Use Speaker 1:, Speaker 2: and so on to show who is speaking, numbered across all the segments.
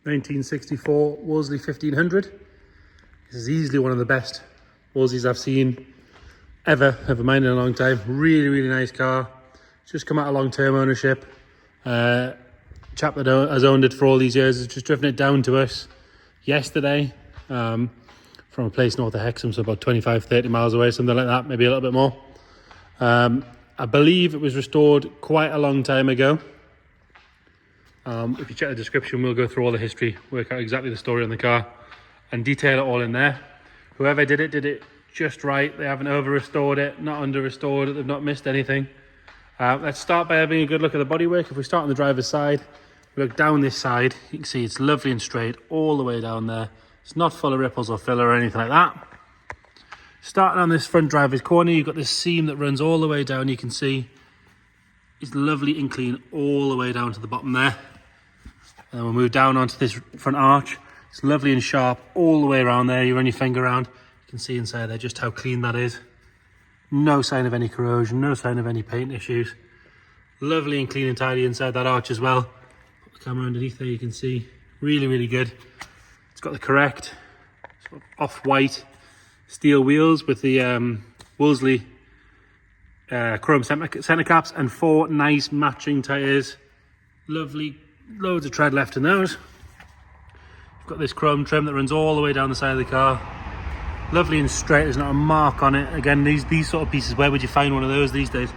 Speaker 1: 1964 Wolseley 1500. This is easily one of the best Wolseleys I've seen ever mine in a long time. Really nice car. Just come out of long-term ownership. Chap that has owned it for all these years has just driven it down to us yesterday from a place north of Hexham, so about 25-30 miles away, something like that, maybe a little bit more. I believe it was restored quite a long time ago. If you check the description, we'll go through all the history, work out exactly the story on the car and detail it all in there. Whoever did it just right. They haven't over restored it, not under restored it, they've not missed anything. Let's start by having a good look at the bodywork. If we start on the driver's side, we look down this side, you can see it's lovely and straight all the way down there. It's not full of ripples or filler or anything like that. Starting on this front driver's corner, you've got this seam that runs all the way down. You can see it's lovely and clean all the way down to the bottom there. And we'll move down onto this front arch. It's lovely and sharp all the way around there. You run your finger around, you can see inside there just how clean that is. No sign of any corrosion, no sign of any paint issues. Lovely and clean and tidy inside that arch as well. Put the camera underneath there, you can see really good. It's got the correct sort of off-white steel wheels with the Wolseley chrome centre caps and 4 nice matching tyres. Lovely, loads of tread left in those. You've got this chrome trim that runs all the way down the side of the car. Lovely and straight, there's not a mark on it. Again, these sort of pieces, where would you find one of those these days?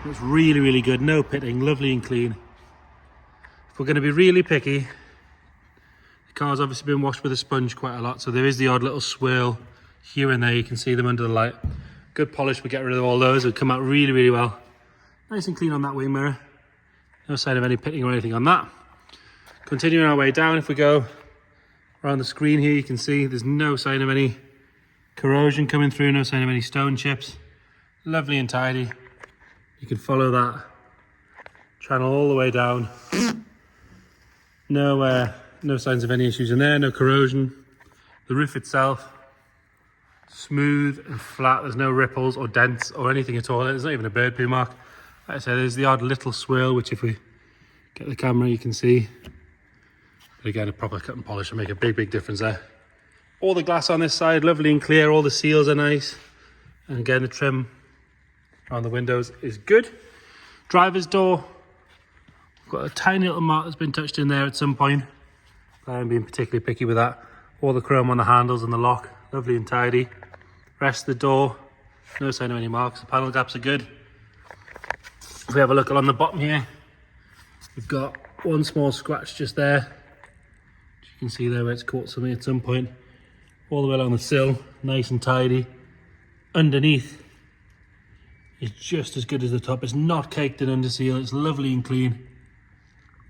Speaker 1: It's really good, no pitting, lovely and clean. If we're going to be really picky, the car's obviously been washed with a sponge quite a lot, so there is the odd little swirl here and there. You can see them under the light. Good polish will get rid of all those. It'll come out really well. Nice and clean on that wing mirror. No sign of any pitting or anything on that. Continuing our way down, if we go around the screen here, you can see there's no sign of any corrosion coming through, no sign of any stone chips. Lovely and tidy. You can follow that channel all the way down. No signs of any issues in there, no corrosion. The roof itself, smooth and flat. There's no ripples or dents or anything at all. There's not even a bird poo mark. Like I said, there's the odd little swirl, which if we get the camera, you can see. But again, a proper cut and polish will make a big difference there. All the glass on this side, lovely and clear. All the seals are nice. And again, the trim on the windows is good. Driver's door, got a tiny little mark that's been touched in there at some point. I am being particularly picky with that. All the chrome on the handles and the lock, lovely and tidy. Rest of the door, no sign of any marks. The panel gaps are good. If we have a look along the bottom here, we've got one small scratch just there. As you can see there, where it's caught something at some point. All the way along the sill, nice and tidy. Underneath is just as good as the top. It's not caked in under seal. It's lovely and clean.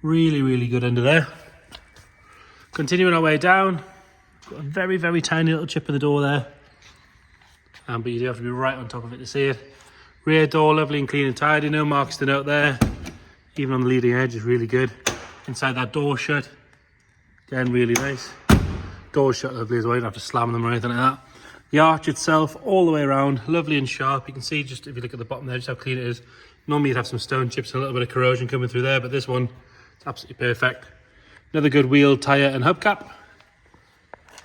Speaker 1: Really good under there. Continuing our way down, got a very tiny little chip in the door there. But you do have to be right on top of it to see it. Rear door, lovely and clean and tidy. No marks to note there. Even on the leading edge is really good. Inside that door shut, again, really nice. Doors shut lovely as well. You don't have to slam them or anything like that. The arch itself, all the way around, lovely and sharp. You can see just if you look at the bottom there, just how clean it is. Normally you'd have some stone chips and a little bit of corrosion coming through there, but this one, it's absolutely perfect. Another good wheel, tyre and hubcap.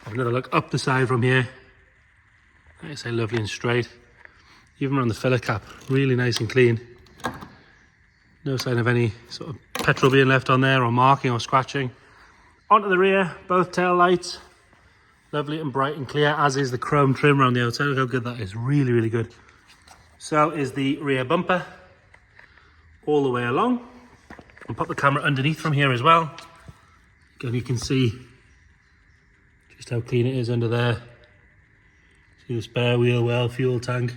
Speaker 1: Have another look up the side from here. Like I say, lovely and straight. Even on the filler cap, really nice and clean. No sign of any sort of petrol being left on there or marking or scratching. Onto the rear, both tail lights. Lovely and bright and clear, as is the chrome trim around the outside. Look how good that is, really good. So is the rear bumper, all the way along. I'll pop the camera underneath from here as well. Again, you can see just how clean it is under there. See the spare wheel well, fuel tank.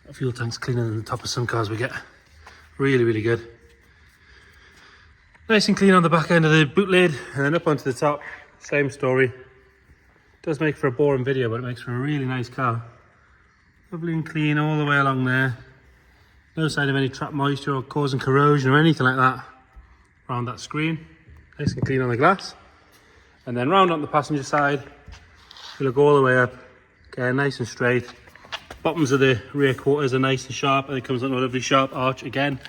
Speaker 1: That fuel tank's cleaner than the top of some cars we get. Really good. Nice and clean on the back end of the boot lid, and then up onto the top, same story. It does make for a boring video, but it makes for a really nice car. Lovely and clean all the way along there. No sign of any trapped moisture or causing corrosion or anything like that around that screen. Nice and clean on the glass. And then round on the passenger side, we look all the way up. Okay, nice and straight. Bottoms of the rear quarters are nice and sharp, and it comes on a lovely sharp arch again.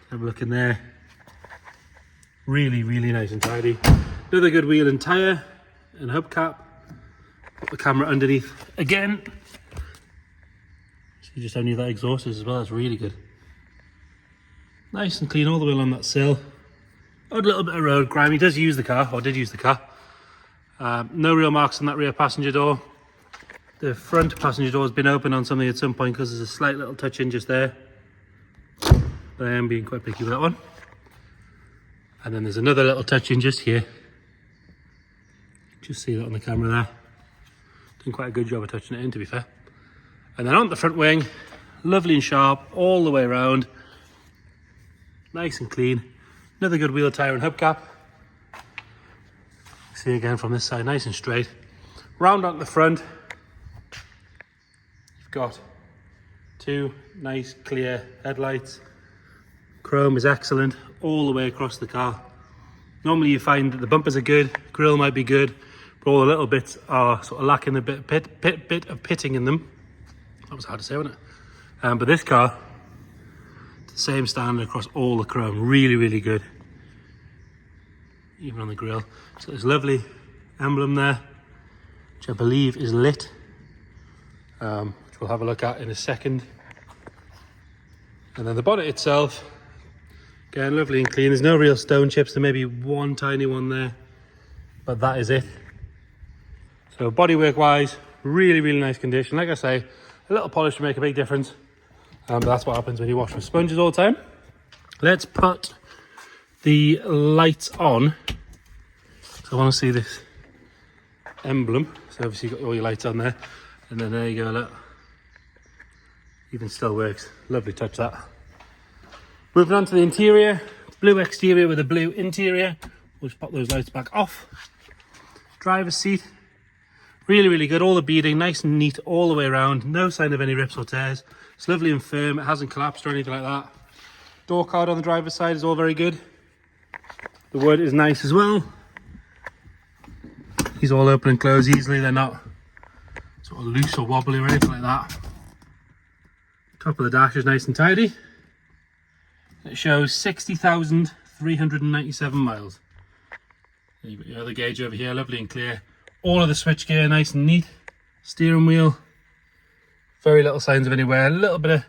Speaker 1: Have a look in there. Really, really nice and tidy. Another good wheel and tyre and hubcap. Put the camera underneath again. So you just don't need that exhaust as well, that's really good. Nice and clean all the way along that sill. Odd little bit of road grime. He does use the car, or did use the car. No real marks on that rear passenger door. The front passenger door has been open on something at some point because there's a slight little touch in just there. But I am being quite picky with that one. And then there's another little touch in just here. Just see that on the camera there. Doing quite a good job of touching it in, to be fair. And then on the front wing, lovely and sharp all the way around. Nice and clean. Another good wheel tyre and hubcap. See again from this side, nice and straight. Round onto the front. You've got two nice clear headlights. Chrome is excellent all the way across the car. Normally you find that the bumpers are good, grille might be good, but all the little bits are sort of lacking a bit of pitting in them. That was hard to say, wasn't it? But this car, the same standard across all the chrome. Really, really good. Even on the grille. So there's a lovely emblem there, which I believe is lit, which we'll have a look at in a second. And then the bonnet itself, again, lovely and clean. There's no real stone chips. There may be one tiny one there, but that is it. So bodywork wise, really, really nice condition. Like I say, a little polish to make a big difference. But that's what happens when you wash with sponges all the time. Let's put the lights on. So I want to see this emblem. So obviously you've got all your lights on there. And then there you go, look. Even still works. Lovely touch, that. Moving on to the interior. Blue exterior with a blue interior. We'll just pop those lights back off. Driver's seat. Really, really good. All the beading, nice and neat all the way around. No sign of any rips or tears. It's lovely and firm. It hasn't collapsed or anything like that. Door card on the driver's side is all very good. The wood is nice as well. These all open and close easily. They're not sort of loose or wobbly or anything like that. Top of the dash is nice and tidy. It shows 60,397 miles. You've got your other gauge over here, lovely and clear. All of the switch gear nice and neat. Steering wheel, very little signs of any wear. A little bit of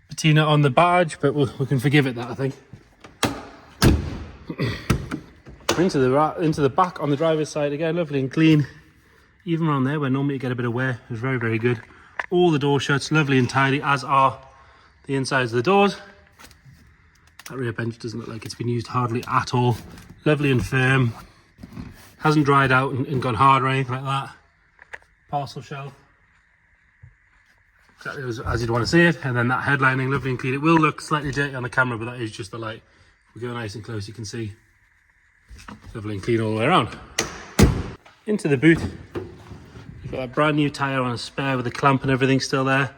Speaker 1: patina on the badge, but we can forgive it that, I think. into the back on the driver's side again, lovely and clean. Even around there where normally you get a bit of wear, it's very, very good. All the door shuts, lovely and tidy, as are the insides of the doors. That rear bench doesn't look like it's been used hardly at all. Lovely and firm. Hasn't dried out and gone hard or anything like that. Parcel shelf. Exactly as you'd want to see it. And then that headlining, lovely and clean. It will look slightly dirty on the camera, but that is just the light. If we go nice and close, you can see lovely and clean all the way around. Into the boot. You've got that brand new tyre on a spare with the clamp and everything still there.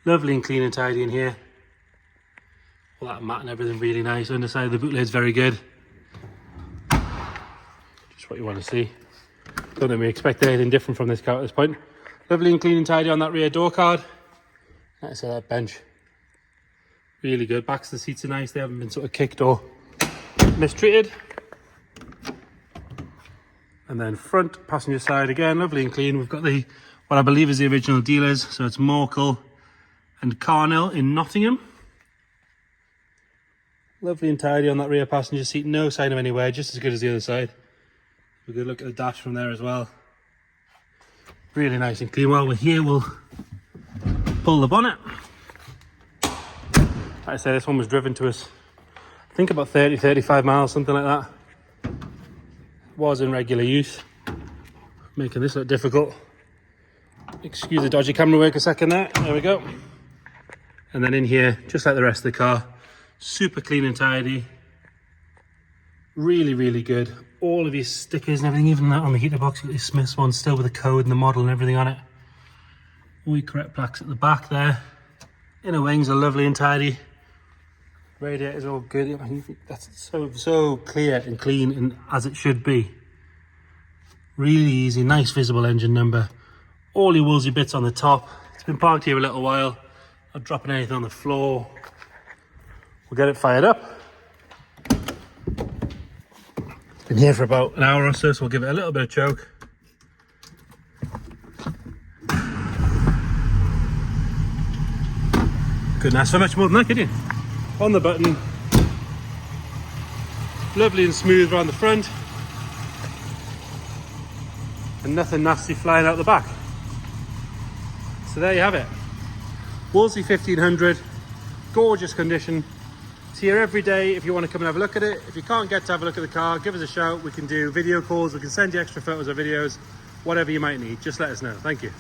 Speaker 1: Lovely and clean and tidy in here. All that mat and everything really nice. Underside of the boot lid's very good. Just what you want to see. Don't think we expect anything different from this car at this point. Lovely and clean and tidy on that rear door card. Like I say, that bench. Really good. Backs of the seats are nice. They haven't been sort of kicked or mistreated. And then front passenger side again, lovely and clean. We've got the what I believe is the original dealers. So it's Morkel and Carnell in Nottingham. Lovely and tidy on that rear passenger seat. No sign of any wear, just as good as the other side. A good look at the dash from there as well. Really nice and clean. While we're here, we'll pull the bonnet. Like I say, this one was driven to us, I think about 30-35 miles, something like that. Was in regular use, making this look difficult. Excuse the dodgy camera work a second there. There we go. And then in here, just like the rest of the car, super clean and tidy. Really, really good. All of your stickers and everything, even that on the heater box, you've got your Smith's one still with the code and the model and everything on it. All your correct plaques at the back there. Inner wings are lovely and tidy. Radiator's all good. I mean, that's so clear and clean and as it should be. Really easy, nice visible engine number. All your woolsey bits on the top. It's been parked here a little while. Not dropping anything on the floor. We'll get it fired up. It's been here for about an hour or so, so we'll give it a little bit of choke. Couldn't ask for much more than that, could you? On the button, lovely and smooth around the front, and nothing nasty flying out the back. So there you have it. Wolseley 1500, gorgeous condition. It's here every day if you want to come and have a look at it. If you can't get to have a look at the car, give us a shout. We can do video calls, we can send you extra photos or videos, whatever you might need. Just let us know. Thank you.